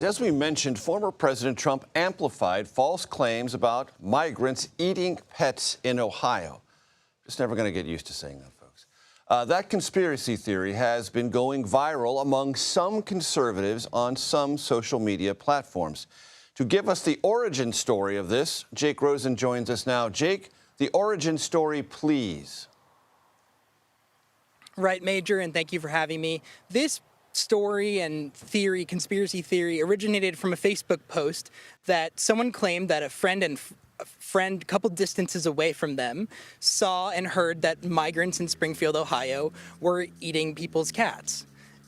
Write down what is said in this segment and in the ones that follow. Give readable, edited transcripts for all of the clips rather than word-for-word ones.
As we mentioned, former President Trump amplified false claims about migrants eating pets in Ohio. Just never going to get used to saying that, folks. That conspiracy theory has been going viral among some conservatives on some social media platforms. To give us the origin story of this, Jake Rosen joins us now. Jake, the origin story, please. Right, Major, and thank you for having me. This story and theory, conspiracy theory, originated from a Facebook post that someone claimed that a friend a couple distances away from them saw and heard that migrants in Springfield, Ohio were eating people's cats.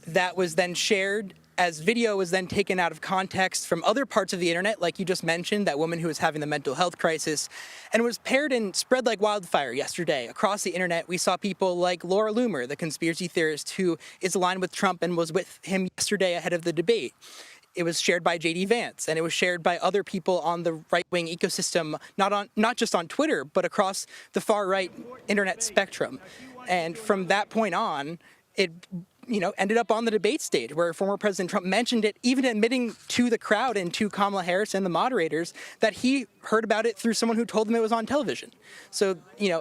That was then shared as video was then taken out of context from other parts of the internet, like you just mentioned, that woman who was having the mental health crisis, and was paired and spread like wildfire yesterday. Across the internet, we saw people like Laura Loomer, the conspiracy theorist who is aligned with Trump and was with him yesterday ahead of the debate. It was shared by J.D. Vance, and it was shared by other people on the right-wing ecosystem, not just on Twitter, but across the far-right internet spectrum. And from that point on, it ended up on the debate stage where former President Trump mentioned it, even admitting to the crowd and to Kamala Harris and the moderators that he heard about it through someone who told him it was on television. So,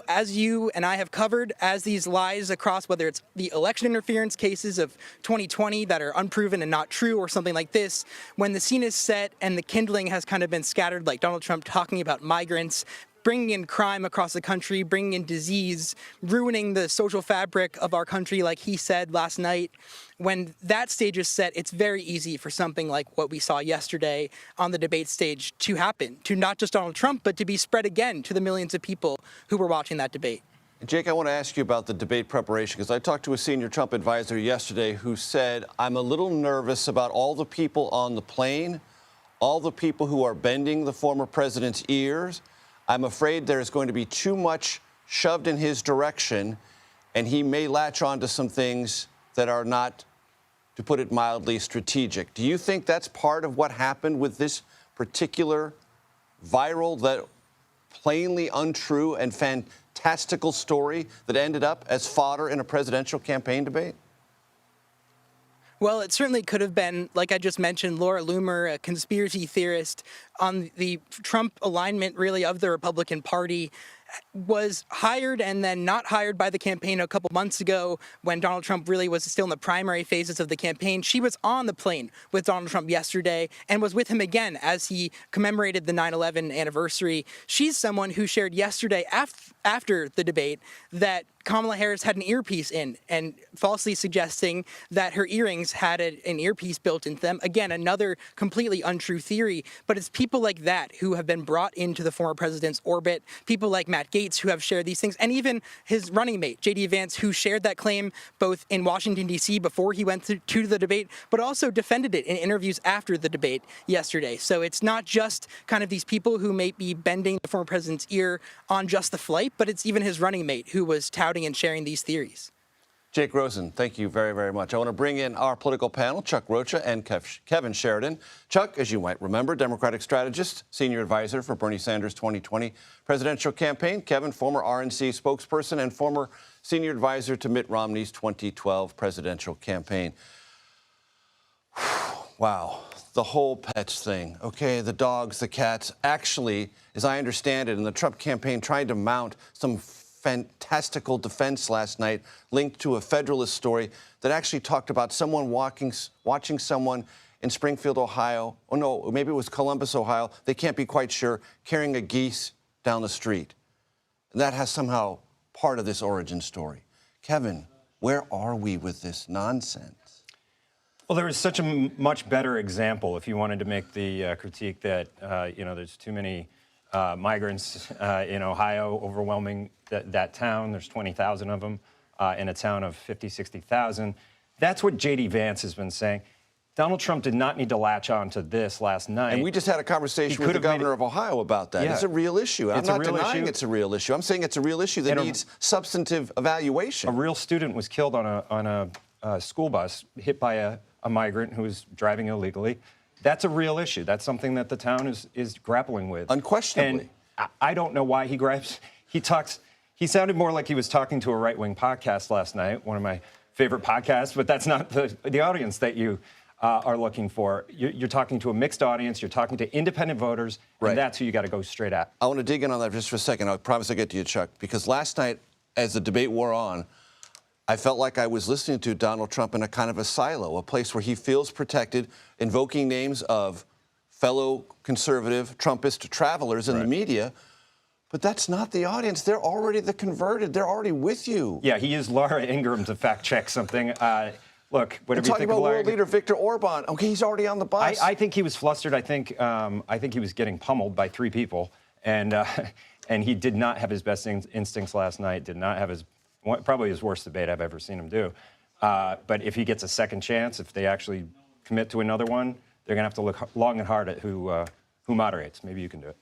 as you and I have covered, as these lies across, whether it's the election interference cases of 2020 that are unproven and not true or something like this, when the scene is set and the kindling has kind of been scattered, like Donald Trump talking about migrants, bringing in crime across the country, bringing in disease, ruining the social fabric of our country, like he said last night. When that stage is set, it's very easy for something like what we saw yesterday on the debate stage to happen, to not just Donald Trump, but to be spread again to the millions of people who were watching that debate. Jake, I want to ask you about the debate preparation, because I talked to a senior Trump advisor yesterday who said, I'm a little nervous about all the people on the plane, all the people who are bending the former president's ears. I'm afraid there's going to be too much shoved in his direction, and he may latch on to some things that are not, to put it mildly, strategic. Do you think that's part of what happened with this particular viral, that plainly untrue and fantastical story that ended up as fodder in a presidential campaign debate? Well, it certainly could have been, like I just mentioned, Laura Loomer, a conspiracy theorist on the Trump alignment, really, of the Republican Party, was hired and then not hired by the campaign a couple months ago when Donald Trump really was still in the primary phases of the campaign. She was on the plane with Donald Trump yesterday and was with him again as he commemorated the 9/11 anniversary. She's someone who shared yesterday after the debate that Kamala Harris had an earpiece in, and falsely suggesting that her earrings had an earpiece built into them. Again, another completely untrue theory, but it's people like that who have been brought into the former president's orbit, people like Matt Gaetz who have shared these things, and even his running mate, J.D. Vance, who shared that claim both in Washington, D.C. before he went to the debate, but also defended it in interviews after the debate yesterday. So it's not just kind of these people who may be bending the former president's ear on just the flight, but it's even his running mate who was touting and sharing these theories. Jake Rosen, thank you very, very much. I want to bring in our political panel, Chuck Rocha and Kevin Sheridan. Chuck, as you might remember, Democratic strategist, senior advisor for Bernie Sanders' 2020 presidential campaign. Kevin, former RNC spokesperson and former senior advisor to Mitt Romney's 2012 presidential campaign. Wow, the whole pets thing, okay, the dogs, the cats. Actually, as I understand it, in the Trump campaign tried to mount some fantastical defense last night linked to a Federalist story that actually talked about someone watching someone in Springfield, Ohio. Oh, no, maybe it was Columbus, Ohio. They can't be quite sure, carrying a geese down the street. And that has somehow part of this origin story. Kevin, where are we with this nonsense? Well, there is such a much better example if you wanted to make the critique that, there's too many migrants in Ohio, overwhelming that town. There's 20,000 of them in a town of 50, 60,000. That's what J.D. Vance has been saying. Donald Trump did not need to latch on to this last night. And we just had a conversation with the governor of Ohio about that. Yeah. It's a real issue. I'm not denying it's a real issue. I'm saying it's a real issue that needs substantive evaluation. A real student was killed on a school bus, hit by a migrant who was driving illegally. That's a real issue. That's something that the town is grappling with. Unquestionably. And I don't know why he sounded more like he was talking to a right-wing podcast last night, one of my favorite podcasts, but that's not the audience that you are looking for. You're talking to a mixed audience. You're talking to independent voters, and that's who you got to go straight at. I want to dig in on that just for a second. I promise I'll get to you, Chuck, because last night, as the debate wore on, I felt like I was listening to Donald Trump in a kind of a silo, a place where he feels protected, invoking names of fellow conservative Trumpist travelers in the media. But that's not the audience. They're already the converted. They're already with you. Yeah, he used Laura Ingraham to fact check something. Look, whatever you think about of Laura world leader Viktor Orban. Okay, he's already on the bus. I think he was flustered. I think he was getting pummeled by 3 people, and he did not have his best instincts last night. Did not have probably his worst debate I've ever seen him do. But if he gets a second chance, if they actually commit to another one, they're going to have to look long and hard at who moderates. Maybe you can do it.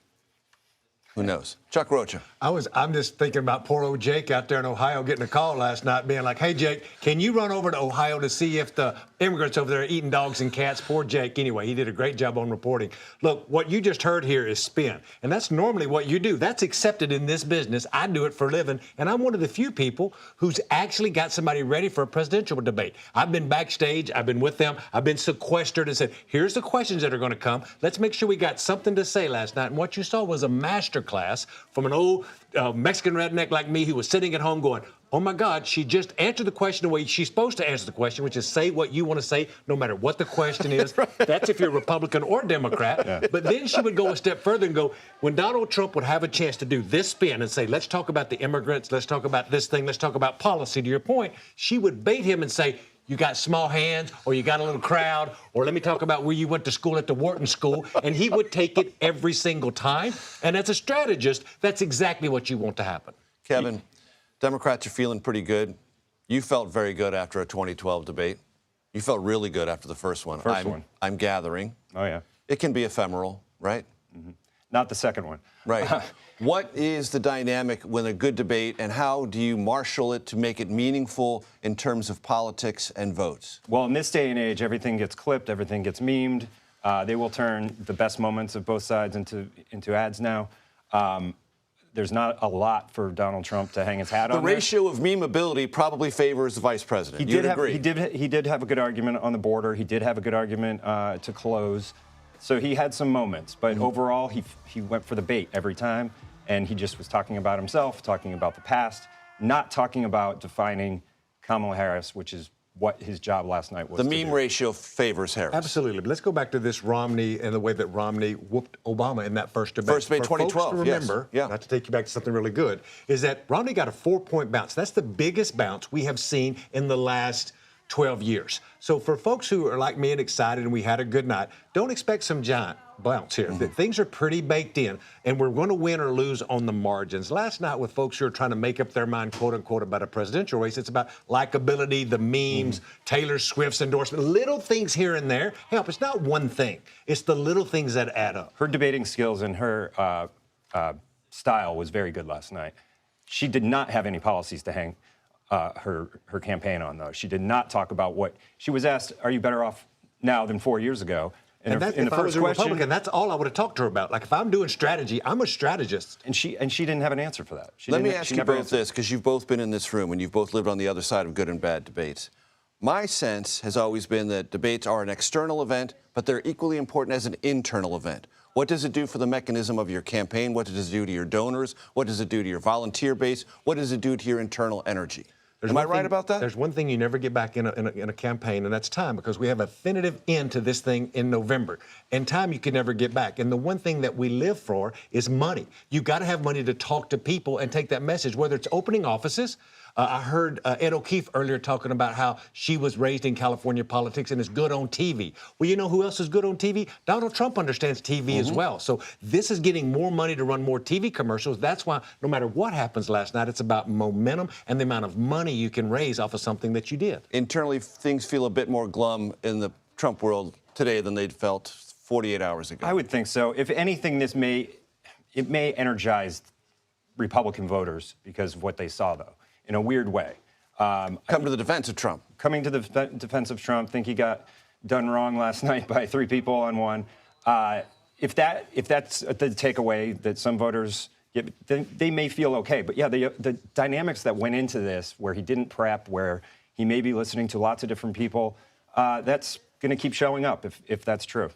Who knows? Chuck Rocha. I'm just thinking about poor old Jake out there in Ohio getting a call last night being like, hey, Jake, can you run over to Ohio to see if the immigrants over there are eating dogs and cats? Poor Jake. Anyway, he did a great job on reporting. Look, what you just heard here is spin. And that's normally what you do. That's accepted in this business. I do it for a living. And I'm one of the few people who's actually got somebody ready for a presidential debate. I've been backstage. I've been with them. I've been sequestered and said, here's the questions that are going to come. Let's make sure we got something to say last night. And what you saw was a master class from an old Mexican redneck like me who was sitting at home going, oh my God, she just answered the question the way she's supposed to answer the question, which is say what you want to say, no matter what the question is. That's if you're Republican or Democrat. Yeah. But then she would go a step further and go, when Donald Trump would have a chance to do this spin and say, let's talk about the immigrants, let's talk about this thing, let's talk about policy, to your point, she would bait him and say, you got small hands, or you got a little crowd, or let me talk about where you went to school at the Wharton School, and he would take it every single time. And as a strategist, that's exactly what you want to happen. Kevin, Democrats are feeling pretty good. You felt very good after a 2012 debate. You felt really good after the first one. I'm gathering. Oh, yeah. It can be ephemeral, right? Mm-hmm. Not the second one. Right. What is the dynamic when a good debate, and how do you marshal it to make it meaningful in terms of politics and votes? Well, in this day and age, everything gets clipped, everything gets memed. They will turn the best moments of both sides into ads now. There's not a lot for Donald Trump to hang his hat on. The ratio of memeability probably favors the vice president. He did have a good argument on the border. He did have a good argument to close. So he had some moments, but overall, he went for the bait every time, and he just was talking about himself, talking about the past, not talking about defining Kamala Harris, which is what his job last night was. The meme ratio favors Harris. Absolutely. But let's go back to this Romney and the way that Romney whooped Obama in that first debate. First debate, 2012. Folks to remember, not to take you back to something really good, is that Romney got a 4-point bounce. That's the biggest bounce we have seen in the last 12 years. So for folks who are like me and excited and we had a good night, don't expect some giant bounce here. Things are pretty baked in, and we're going to win or lose on the margins. Last night with folks who are trying to make up their mind, quote unquote, about a presidential race, it's about likability, the memes, Taylor Swift's endorsement, little things here and there help. It's not one thing. It's the little things that add up. Her debating skills and her style was very good last night. She did not have any policies to hang her campaign on, though. She did not talk about what she was asked. Are you better off now than 4 years ago? And if I was a Republican, that's all I would have talked to her about. Like, if I'm doing strategy, I'm a strategist. And she didn't have an answer for that. Let me ask you both this, because you've both been in this room and you've both lived on the other side of good and bad debates. My sense has always been that debates are an external event, but they're equally important as an internal event. What does it do for the mechanism of your campaign? What does it do to your donors? What does it do to your volunteer base? What does it do to your internal energy? Am I right about that? There's one thing you never get back in a campaign, and that's time, because we have a definitive end to this thing in November. And time you can never get back. And the one thing that we live for is money. You got to have money to talk to people and take that message, whether it's opening offices. I heard Ed O'Keefe earlier talking about how she was raised in California politics and is good on TV. Well, you know who else is good on TV? Donald Trump understands TV as well. So this is getting more money to run more TV commercials. That's why no matter what happens last night, it's about momentum and the amount of money you can raise off of something that you did. Internally, things feel a bit more glum in the Trump world today than they'd felt 48 hours ago. I would think so. If anything, it may energize Republican voters because of what they saw, though. In a weird way. Come to the defense of Trump. Coming to the defense of Trump, think he got done wrong last night by 3 people on one. If that's the takeaway that some voters get, then they may feel okay. But yeah, the dynamics that went into this, where he didn't prep, where he may be listening to lots of different people, that's going to keep showing up if that's true.